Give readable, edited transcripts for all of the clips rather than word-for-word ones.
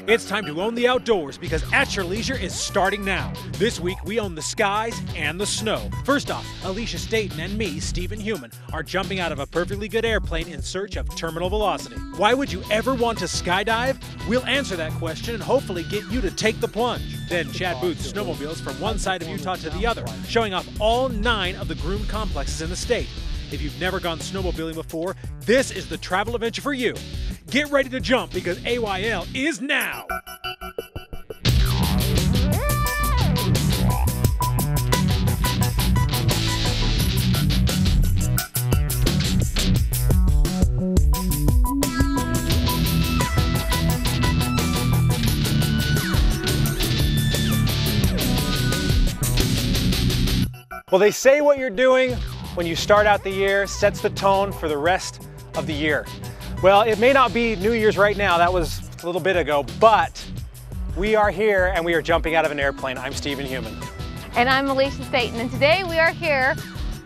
It's time to own the outdoors because At Your Leisure is starting now. This week, we own the skies and the snow. First off, Alicia Staten and me, Stephen Human, are jumping out of a perfectly good airplane in search of terminal velocity. Why would you ever want to skydive? We'll answer that question and hopefully get you to take the plunge. Then Chad booths snowmobiles from one side of Utah to the other, showing off all 9 of the groomed complexes in the state. If you've never gone snowmobiling before, this is the travel adventure for you. Get ready to jump because AYL is now! Well, they say what you're doing when you start out the year sets the tone for the rest of the year. Well, it may not be New Year's right now, that was a little bit ago, but we are here and we are jumping out of an airplane. I'm Stephen Human. And I'm Alicia Staten, and today we are here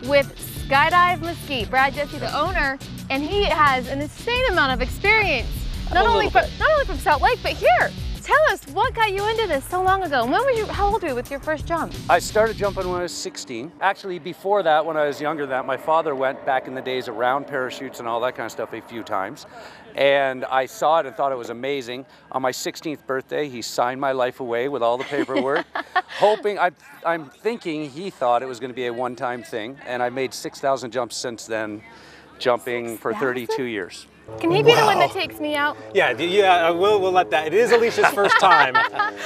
with Skydive Mesquite. Brad Jesse, the owner, and he has an insane amount of experience, not only from Salt Lake, but here. Tell us, what got you into this so long ago? How old were you with your first jump? I started jumping when I was 16. Actually, before that, when I was younger than that, my father went back in the days around parachutes and all that kind of stuff a few times. And I saw it and thought it was amazing. On my 16th birthday, he signed my life away with all the paperwork, I'm thinking he thought it was going to be a one-time thing. And I made 6,000 jumps since then, jumping for 32 years. Can he be the one that takes me out? Yeah, we'll let that. It is Alicia's first time,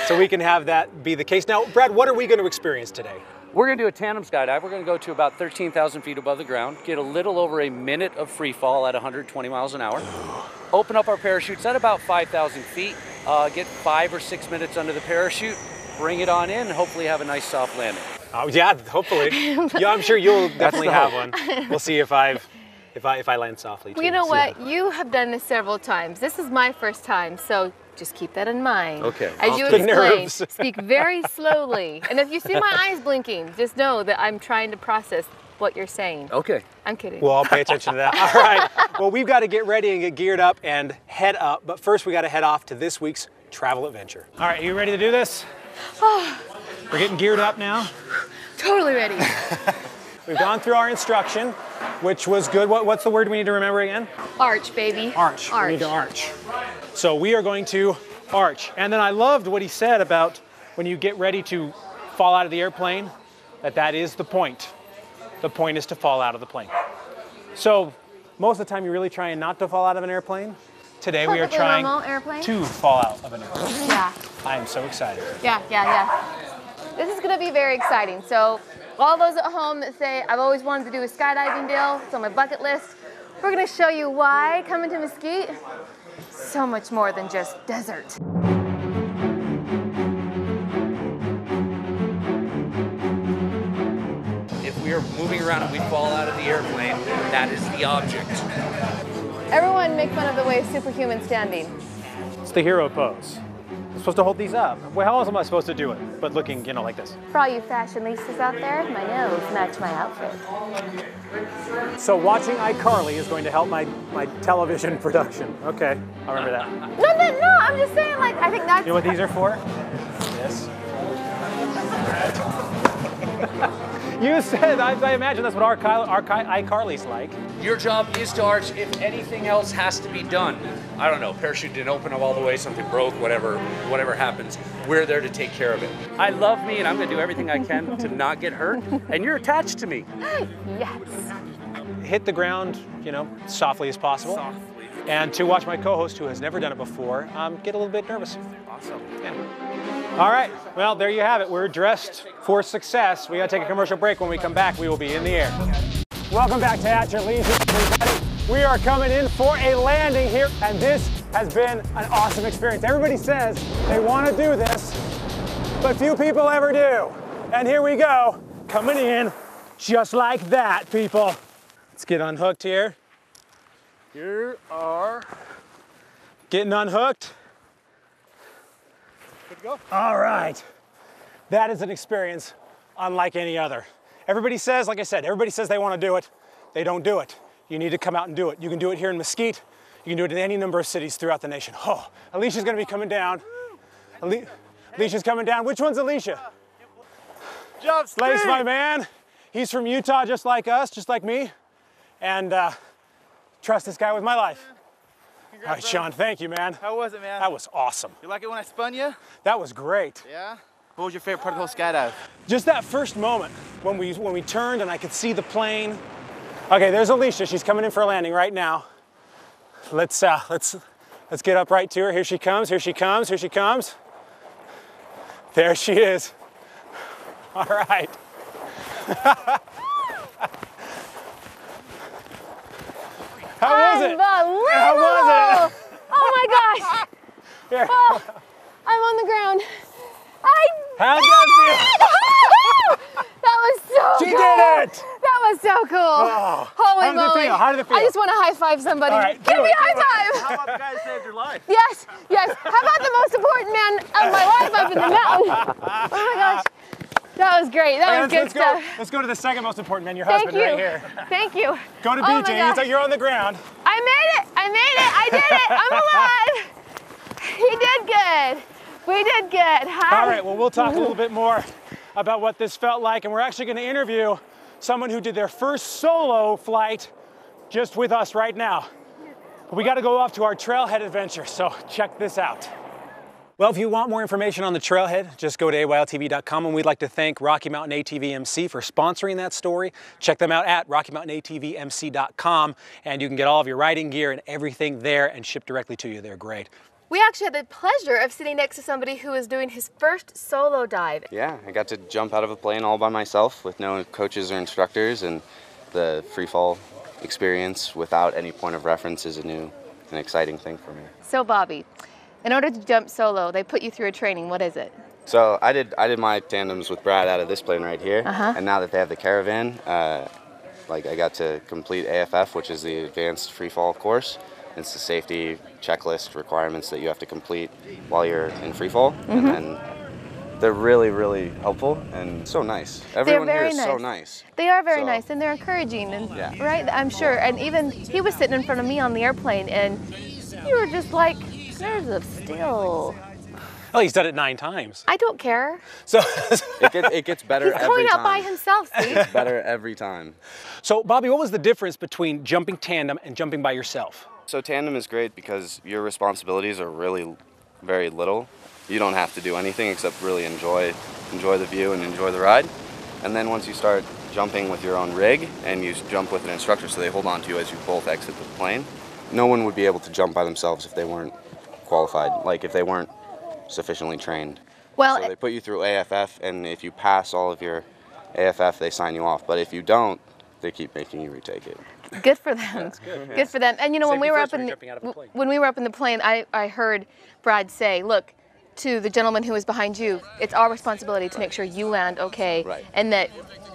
so we can have that be the case. Now, Brad, what are we going to experience today? We're going to do a tandem skydive. We're going to go to about 13,000 feet above the ground, get a little over a minute of free fall at 120 miles an hour, open up our parachutes at about 5,000 feet, get 5 or 6 minutes under the parachute, bring it on in, and hopefully have a nice soft landing. Oh yeah, hopefully. Yeah, I'm sure you'll definitely have one. We'll see if I land softly too. Well, you know what? You have done this several times. This is my first time, so just keep that in mind. Okay. As you explained, speak very slowly. And if you see my eyes blinking, just know that I'm trying to process what you're saying. Okay. I'm kidding. Well, I'll pay attention to that. All right. Well, we've got to get ready and get geared up and head up. But first, we got to head off to this week's travel adventure. All right, you ready to do this? Oh. We're getting geared up now. Totally ready. We've gone through our instruction, which was good. What's the word we need to remember again? Arch, baby. Arch. We need to arch. So we are going to arch. And then I loved what he said about when you get ready to fall out of the airplane, that is the point. The point is to fall out of the plane. So most of the time you're really trying not to fall out of an airplane. Today we are trying to fall out of an airplane. Yeah. I am so excited. Yeah. This is going to be very exciting. So all those at home that say, I've always wanted to do a skydiving deal, it's on my bucket list, we're going to show you why coming to Mesquite, so much more than just desert. If we are moving around and we fall out of the airplane, that is the object. Everyone make fun of the way superhuman's standing. It's the hero pose. I'm supposed to hold these up. Well, how else am I supposed to do it? But looking, like this. For all you fashionistas out there, my nose matched my outfit. So watching iCarly is going to help my television production. Okay, I'll remember that. No, I'm just saying, I think that's... You know what these are for? This. You said, I imagine that's what iCarly's like. Your job is to arch if anything else has to be done. I don't know, parachute didn't open up all the way, something broke, whatever happens, we're there to take care of it. I love me and I'm gonna do everything I can to not get hurt, and you're attached to me. Yes. Hit the ground, softly as possible. Softly. And to watch my co-host, who has never done it before, get a little bit nervous. Awesome. Yeah. All right, well, there you have it. We're dressed for success. We gotta take a commercial break. When we come back, we will be in the air. Welcome back to At Your Leisure, everybody. We are coming in for a landing here, and this has been an awesome experience. Everybody says they want to do this, but few people ever do. And here we go, coming in just like that, people. Let's get unhooked here. Here are getting unhooked. Good to go. All right. That is an experience unlike any other. Everybody says, like I said, everybody says they want to do it. They don't do it. You need to come out and do it. You can do it here in Mesquite. You can do it in any number of cities throughout the nation. Oh, Alicia's gonna be coming down. Alicia's coming down. Which one's Alicia? Jump straight. Lace, my man. He's from Utah, just like us, just like me. And trust this guy with my life. Congrats, All right, Sean, thank you, man. How was it, man? That was awesome. You like it when I spun you? That was great. Yeah? What was your favorite part of the whole skydive? Just that first moment when we turned and I could see the plane. Okay, there's Alicia. She's coming in for a landing right now. Let's get up right to her. Here she comes. Here she comes. Here she comes. There she is. All right. How was it? How was it? Oh my gosh. Here. Oh, I'm on the ground. How'd that That was so She cool. did it! That was so cool. Oh. Holy How did it moly. feel? How did it feel? I just want to high five somebody. All right, Give do me it, a high do it. five. How about the guy who saved your life? Yes, yes. How about the most important man of my life up in the mountain? Oh my gosh. That was great. That was good stuff. Let's go to the second most important man, your Thank husband, you. right here. Thank you. Go to Oh my BJ. gosh. You're on the ground. I made it. I made it. I did it. I'm alive. He did good. We did good. Hi. All right, well, we'll talk a little bit more about what this felt like, and we're actually going to interview someone who did their first solo flight just with us right now. But we got to go off to our trailhead adventure, so check this out. Well, if you want more information on the trailhead, just go to AYLTV.com, and we'd like to thank Rocky Mountain ATV MC for sponsoring that story. Check them out at RockyMountainATVMC.com, and you can get all of your riding gear and everything there and shipped directly to you. They're great. We actually had the pleasure of sitting next to somebody who was doing his first solo dive. Yeah, I got to jump out of a plane all by myself with no coaches or instructors, and the Freefall experience without any point of reference is an exciting thing for me. So Bobby, in order to jump solo, they put you through a training. What is it? So I did my tandems with Brad out of this plane right here, and now that they have the Caravan, I got to complete AFF, which is the Advanced Freefall course. It's the safety checklist requirements that you have to complete while you're in freefall, and then they're really, really helpful and so nice. Everyone here is so nice. They are very nice, and they're encouraging, and right? I'm sure. And even he was sitting in front of me on the airplane, and you were just like nerves of steel. Oh, he's done it 9 times. I don't care. So it gets better He's every going time. out by himself, see? It's better every time. So Bobby, what was the difference between jumping tandem and jumping by yourself? So tandem is great because your responsibilities are really very little. You don't have to do anything except really enjoy the view and enjoy the ride. And then once you start jumping with your own rig and you jump with an instructor, so they hold on to you as you both exit the plane, no one would be able to jump by themselves if they weren't qualified, like if they weren't sufficiently trained. Well, so they put you through AFF, and if you pass all of your AFF, they sign you off. But if you don't, they keep making you retake it. good for them. Good for them. And you know, when we were up in the plane, I heard Brad say, "Look, to the gentleman who is behind you, it's our responsibility to make sure you land okay, and that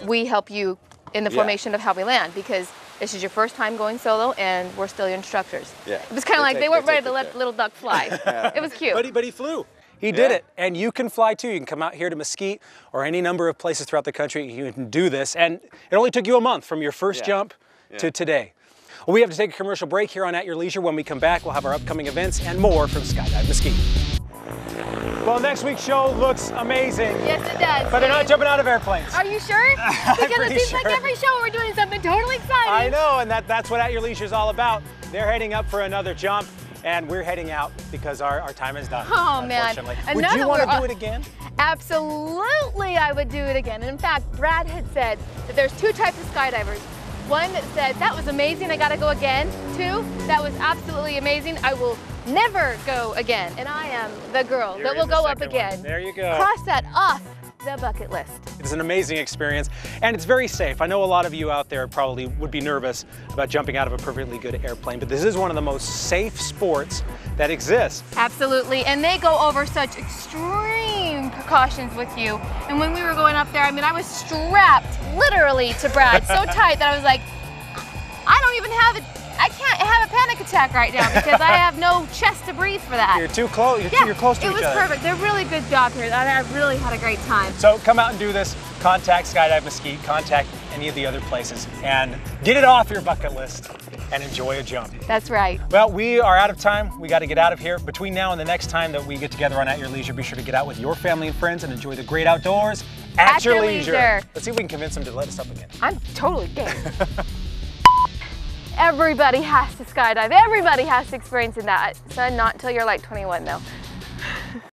we help you in the formation of how we land, because this is your first time going solo, and we're still your instructors." Yeah. It was kind of like they weren't ready to let little duck fly. It was cute. But he flew. He did it, and you can fly too. You can come out here to Mesquite or any number of places throughout the country. You can do this, and it only took you a month from your first jump to today. Well, we have to take a commercial break here on At Your Leisure. When we come back, we'll have our upcoming events and more from Skydive Mesquite. Well, next week's show looks amazing. Yes, it does. But they're not jumping out of airplanes. Are you sure? Because it seems like every show we're doing something totally exciting. I know, and that's what At Your Leisure is all about. They're heading up for another jump, and we're heading out because our time is done. Oh man! Would you want to do it again? Absolutely, I would do it again. And in fact, Brad had said that there's 2 types of skydivers. One that said, "That was amazing, I gotta go again." 2, "That was absolutely amazing, I will never go again." And I am the girl that will go up again. There you go. Cross that off the bucket list. It's an amazing experience, and it's very safe. I know a lot of you out there probably would be nervous about jumping out of a perfectly good airplane, but this is one of the most safe sports that exists. Absolutely, and they go over such extreme precautions with you. And when we were going up there, I mean, I was strapped literally to Brad so tight that I was like, I can't have a panic attack right now because I have no chest to breathe for that. You're too close. You're close to each other. It was perfect. They're really good job here. I really had a great time. So come out and do this. Contact Skydive Mesquite. Contact any of the other places and get it off your bucket list. and enjoy a jump. That's right. Well, we are out of time. We got to get out of here. Between now and the next time that we get together on At Your Leisure, be sure to get out with your family and friends and enjoy the great outdoors at your leisure. Let's see if we can convince them to let us up again. I'm totally game. Everybody has to skydive. Everybody has to experience that. So not until you're like 21 though.